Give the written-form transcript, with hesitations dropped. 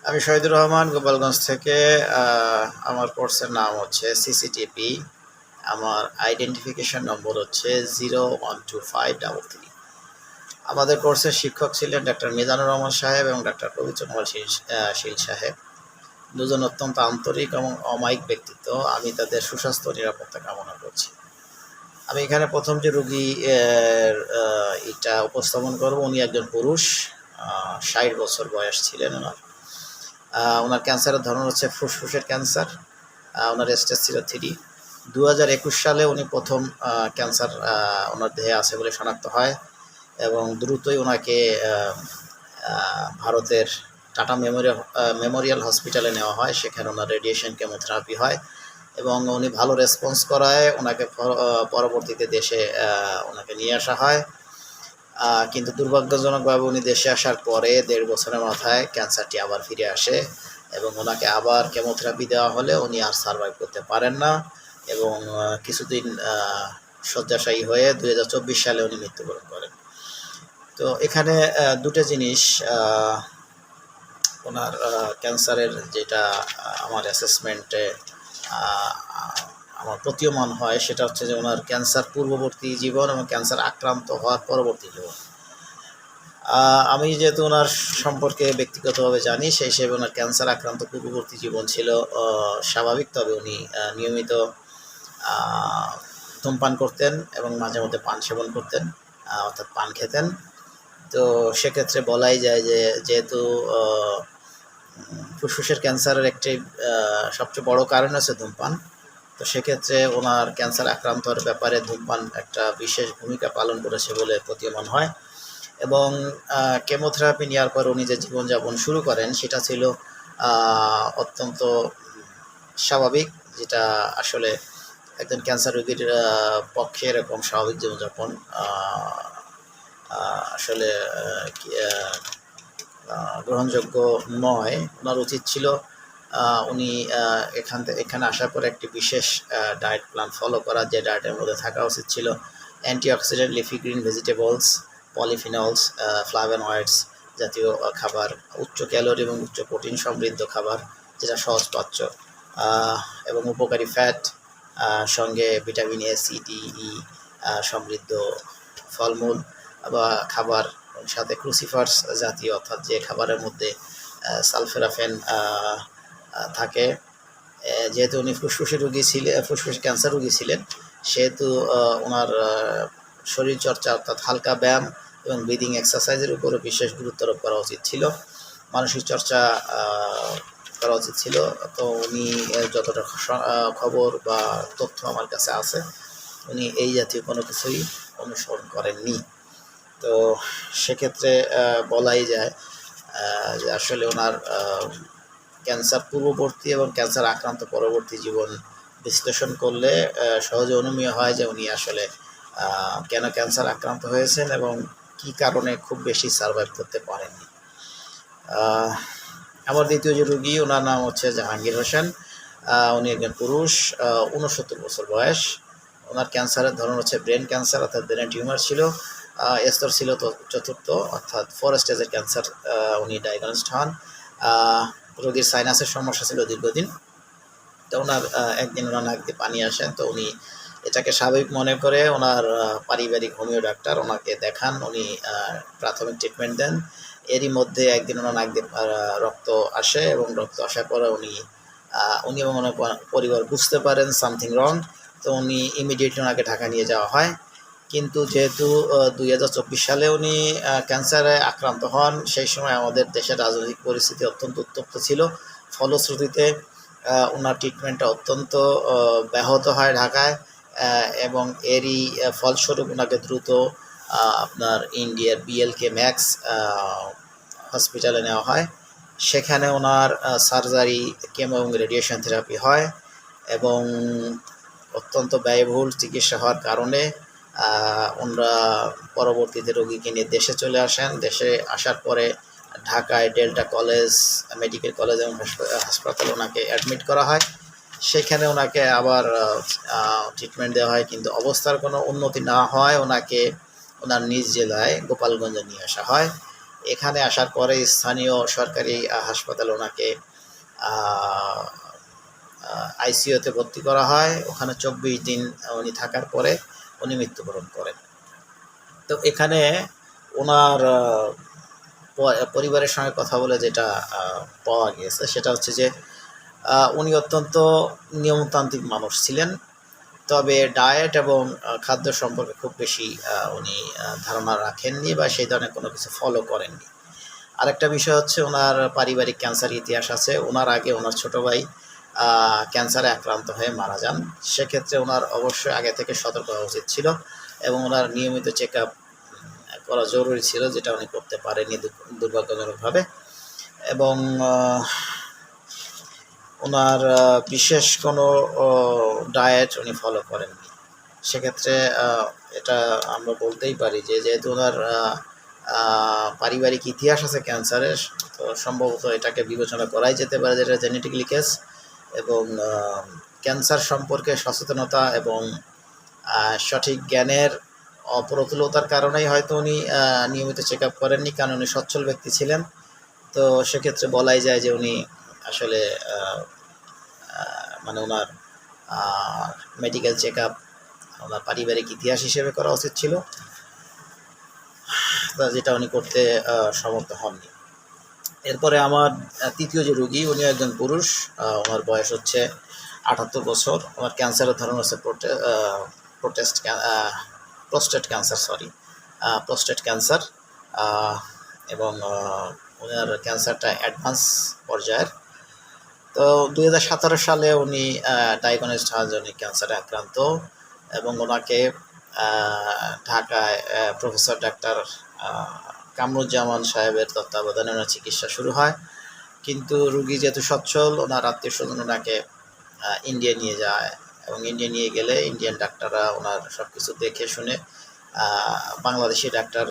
আমি শহীদুর রহমান গোপালগঞ্জ থেকে। আমার কোর্সের নাম হচ্ছে সিসিটিপি। আমার আইডেন্টিফিকেশন নম্বর হচ্ছে 012533। আমাদের কোর্সের শিক্ষক ছিলেন ডাক্তার মিজানুর রহমান সাহেব এবং ডাক্তার পবিত্র কুমার শীল সাহেব। দুজন অত্যন্ত আন্তরিক এবং অমায়িক ব্যক্তিত্ব। আমি তাদের সুস্বাস্থ্য নিরাপত্তা কামনা করছি। আমি এখানে প্রথম যে রুগী এটা উপস্থাপন করব, উনি একজন পুরুষ, 60 বছর বয়স ছিলেন ওনার। ওনার ক্যান্সারের ধরন হচ্ছে ফুসফুসের ক্যান্সার। ওনার স্টেজ ছিল 3। 2021 সালে উনি প্রথম ক্যান্সার ওনার দেহে আছে বলে শনাক্ত হয় এবং দ্রুতই ওনাকে ভারতের টাটা মেমোরিয়াল হসপিটালে নেওয়া হয়। সেখানে ওনার রেডিয়েশন কেমোথেরাপি হয় এবং উনি ভালো রেসপন্স করায় ওনাকে পরবর্তীতে দেশে ওনাকে নিয়ে আসা হয়। কিন্তু দুর্ভাগ্যজনকভাবে উনি দেশে আসার পরে 1.5 বছরের মাথায় ক্যান্সারটি আবার ফিরে আসে এবং ওনাকে আবার কেমোথেরাপি দেওয়া হলে উনি আর সার্ভাইভ করতে পারেন না এবং কিছুদিন শয্যাশায়ী হয়ে 2024 সালে উনি মৃত্যুবরণ করেন। তো এখানে দুটো জিনিস ওনার ক্যান্সারের যেটা আমার অ্যাসেসমেন্টে আমার প্রতীয়মান হয়, সেটা হচ্ছে যে ওনার ক্যান্সার পূর্ববর্তী জীবন এবং ক্যান্সার আক্রান্ত হওয়ার পরবর্তী জীবন। আমি যেহেতু ওনার সম্পর্কে ব্যক্তিগতভাবে জানি, সেই হিসেবে ওনার ক্যান্সার আক্রান্ত পূর্ববর্তী জীবন ছিল স্বাভাবিক, তবে উনি নিয়মিত ধূমপান করতেন এবং মাঝে মধ্যে পান সেবন করতেন, অর্থাৎ পান খেতেন। তো সেক্ষেত্রে বলাই যায় যে যেহেতু ফুসফুসের ক্যান্সারের একটি সবচেয়ে বড় কারণ হচ্ছে ধূমপান, তো সেক্ষেত্রে ওনার ক্যান্সার আক্রান্তর ব্যাপারে ধূমপান একটা বিশেষ ভূমিকা পালন করেছে বলে প্রতীয়মান হয়। এবং কেমোথেরাপি নেওয়ার পর উনি যে জীবনযাপন শুরু করেন সেটা ছিল অত্যন্ত স্বাভাবিক, যেটা আসলে একজন ক্যান্সার রোগীর পক্ষে এরকম স্বাভাবিক জীবনযাপন আসলে গ্রহণযোগ্য নয়। ওনার উচিত ছিল উনি এখানে আসার পর একটি বিশেষ ডায়েট প্ল্যান ফলো করা, যে ডায়েটের মধ্যে থাকা উচিত ছিল antioxidant, leafy green vegetables, polyphenols, flavonoids জাতীয় খাবার, উচ্চ ক্যালোরি এবং উচ্চ প্রোটিন সমৃদ্ধ খাবার যেটা সহজপাচ্য, এবং উপকারী ফ্যাট, সঙ্গে ভিটামিন এ, সি, ডি, ই সমৃদ্ধ ফলমূল বা খাবার, সাথে ক্রুসিফার্স জাতীয়, অর্থাৎ যে খাবারের মধ্যে সালফেরাফেন থাকে। যেহেতু উনি ফুসফুসের রোগী ছিলেন, ফুসফুস ক্যান্সার রোগী ছিলেন, সেহেতু ওনার শরীরচর্চা অর্থাৎ হালকা ব্যায়াম এবং ব্রিদিং এক্সারসাইজের উপরে বিশেষ গুরুত্ব আরোপ করা উচিত ছিল। মানসিক চর্চা করা উচিত ছিল। তো উনি যতটা খবর বা তথ্য আমার কাছে আছে, উনি এই জাতীয় কোনো কিছুই অনুসরণ করেননি। তো সেক্ষেত্রে বলাই যায় যে আসলে ওনার ক্যান্সার পূর্ববর্তী এবং ক্যান্সার আক্রান্ত পরবর্তী জীবন বিশ্লেষণ করলে সহজে অনুমেয় হয় যে উনি আসলে কেন ক্যান্সার আক্রান্ত হয়েছেন এবং কী কারণে খুব বেশি সার্ভাইভ করতে পারেননি। আমার দ্বিতীয় যে রুগী, ওনার নাম হচ্ছে জাহাঙ্গীর হোসেন। উনি একজন পুরুষ, 69 বছর বয়স। ওনার ক্যান্সারের ধরন হচ্ছে ব্রেন ক্যান্সার, অর্থাৎ ব্রেন টিউমার ছিল। স্তর ছিল তো 4th, অর্থাৎ 4 স্টেজের ক্যান্সার উনি ডায়াগনোসড হন। রোগীর সাইনাসের সমস্যা ছিল দীর্ঘদিন। তো ওনার একদিন ওনার নাক দিয়ে পানি আসেন, তো উনি এটাকে স্বাভাবিক মনে করে ওনার পারিবারিক হোমিও ডাক্তার ওনাকে দেখান। উনি প্রাথমিক ট্রিটমেন্ট দেন। এরই মধ্যে একদিন ওনার নাক দিয়ে রক্ত আসে এবং রক্ত আসার পরে উনি এবং ওনার পরিবার বুঝতে পারেন সামথিং রং। তো উনি ইমিডিয়েটলি ওনাকে ঢাকা নিয়ে যাওয়া হয়। কিন্তু যেহেতু 2024 সালে উনি ক্যান্সারে আক্রান্ত হন, সেই সময় আমাদের দেশের রাজনৈতিক পরিস্থিতি অত্যন্ত উত্তপ্ত ছিল। ফলশ্রুতিতে ওনার ট্রিটমেন্টটা অত্যন্ত ব্যাহত হয় ঢাকায়, এবং এরই ফলস্বরূপ ওনাকে দ্রুত আপনার ইন্ডিয়ার বিএলকে ম্যাক্স হসপিটালে নেওয়া হয়। সেখানে ওনার সার্জারি, কেমো এবং রেডিয়েশন থেরাপি হয় এবং অত্যন্ত ব্যয়বহুল চিকিৎসা হওয়ার কারণে ওনারা পরবর্তীতে রোগীকে নিয়ে দেশে চলে আসেন। দেশে আসার পরে ঢাকায় ডেল্টা কলেজ, মেডিকেল কলেজ এবং হাসপাতালে ওনাকে অ্যাডমিট করা হয়। সেখানে ওনাকে আবার ট্রিটমেন্ট দেওয়া হয়, কিন্তু অবস্থার কোনো উন্নতি না হয় ওনাকে ওনার নিজ জেলায় গোপালগঞ্জে নিয়ে আসা হয়। এখানে আসার পরে স্থানীয় সরকারি হাসপাতালে ওনাকে আইসিইউতে ভর্তি করা হয়। ওখানে 24 দিন উনি থাকার পরে উনি মৃত্যুবরণ করেন। তো এখানে ওনার পরিবারের সঙ্গে কথা বলে যেটা পাওয়া গিয়েছে সেটা হচ্ছে যে উনি অত্যন্ত নিয়মতান্ত্রিক মানুষ ছিলেন, তবে ডায়েট এবং খাদ্য সম্পর্কে খুব বেশি উনি ধারণা রাখেননি বা সেই ধরনের কোনো কিছু ফলো করেননি। আরেকটা বিষয় হচ্ছে ওনার পারিবারিক ক্যান্সার ইতিহাস আছে। ওনার আগে ওনার ছোটো ভাই ক্যান্সারে আক্রান্ত হয়ে মারা যান। সেক্ষেত্রে ওনার অবশ্যই আগে থেকে সতর্ক হওয়া উচিত ছিল এবং ওনার নিয়মিত চেক আপ করা জরুরি ছিল, যেটা উনি করতে পারেননি দুর্ভাগ্যজনকভাবে। এবং ওনার বিশেষ কোনো ডায়েট উনি ফলো করেননি। সেক্ষেত্রে এটা আমরা বলতেই পারি যে যেহেতু ওনার পারিবারিক ইতিহাস আছে ক্যান্সারের, তো সম্ভবত এটাকে বিবেচনা করাই যেতে পারে যেটা জেনেটিক্যালি কেস। এবং ক্যান্সার সম্পর্কে সচেতনতা এবং সঠিক জ্ঞানের অপ্রতুলতার কারণেই হয়তো উনি নিয়মিত চেক আপ করেননি, কারণ উনি সচ্ছল ব্যক্তি ছিলেন। তো সেক্ষেত্রে বলাই যায় যে উনি আসলে মানে ওনার মেডিকেল চেক আপ ওনার পারিবারিক ইতিহাস হিসেবে করা উচিত ছিল, যেটা উনি করতে সমর্থ হননি। এরপরে আমার তৃতীয় যে রুগী, উনি একজন পুরুষ। ওনার বয়স হচ্ছে 78 বছর। ওনার ক্যান্সারের ধরন হচ্ছে প্রোস্টেট ক্যান্সার, এবং ওনার ক্যান্সারটা অ্যাডভান্স পর্যায়ের। তো 2017 সালে উনি ডায়াগনোজড হন যে উনি ক্যান্সারে আক্রান্ত, এবং ওনাকে ঢাকায় প্রফেসর ডাক্তার কামরুজ্জামান সাহেবের তত্ত্বাবধানে ওনার চিকিৎসা শুরু হয়। কিন্তু রুগী যেহেতু সচ্ছল, ওনার আত্মীয় স্বজন ওনাকে ইন্ডিয়া নিয়ে যায়, এবং ইন্ডিয়া নিয়ে গেলে ইন্ডিয়ান ডাক্তাররা ওনার সব কিছু দেখে শুনে বাংলাদেশি ডাক্তার